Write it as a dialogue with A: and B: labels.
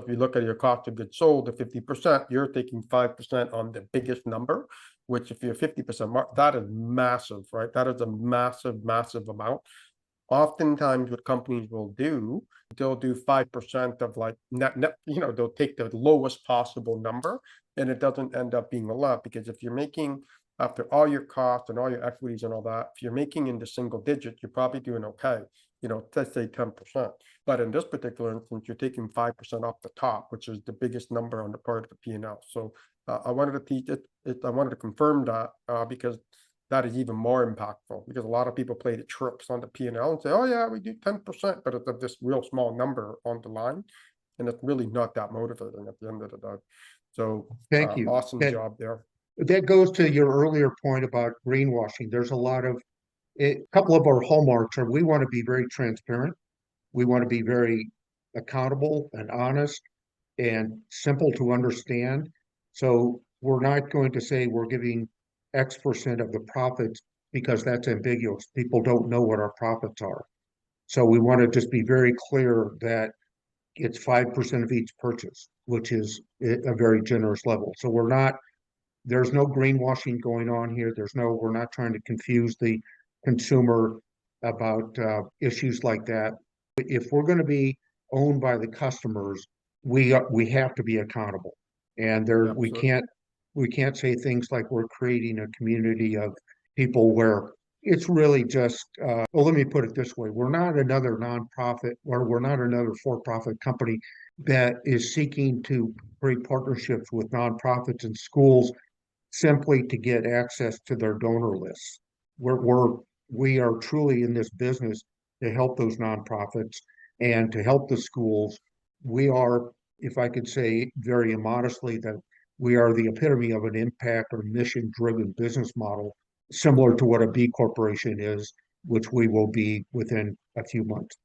A: if you look at your cost of goods sold at 50%, you're taking 5% on the biggest number, which if you're 50%, that is massive, right? That is a massive, massive amount. Oftentimes what companies will do, they'll do 5% of like net, they'll take the lowest possible number, and it doesn't end up being a lot, because if you're making, after all your costs and all your equities and all that, if you're making into single digit, you're probably doing okay, let's say 10%. But in this particular instance, you're taking 5% off the top, which is the biggest number on the part of the P&L. So I wanted to teach it, I wanted to confirm that because that is even more impactful, because a lot of people play the trips on the P&L and say, oh yeah, we do 10%, but it's this real small number on the line, and it's really not that motivating at the end of the day. So
B: Thank you.
A: awesome job there.
B: That goes to your earlier point about greenwashing. There's a lot of, a couple of our hallmarks are we want to be very transparent. We want to be very accountable and honest and simple to understand. So we're not going to say we're giving X% of the profits because that's ambiguous. People don't know what our profits are. So we want to just be very clear that it's 5% of each purchase, which is a very generous level. So there's no greenwashing going on here. We're not trying to confuse the consumer about issues like that. If we're going to be owned by the customers, we have to be accountable, and we can't say things like we're creating a community of people where it's really just well, let me put it this way: we're not another nonprofit, or we're not another for-profit company that is seeking to create partnerships with nonprofits and schools simply to get access to their donor lists. We are truly in this business to help those nonprofits and to help the schools. We are, if I could say very immodestly, that we are the epitome of an impact or mission-driven business model, similar to what a B corporation is, which we will be within a few months.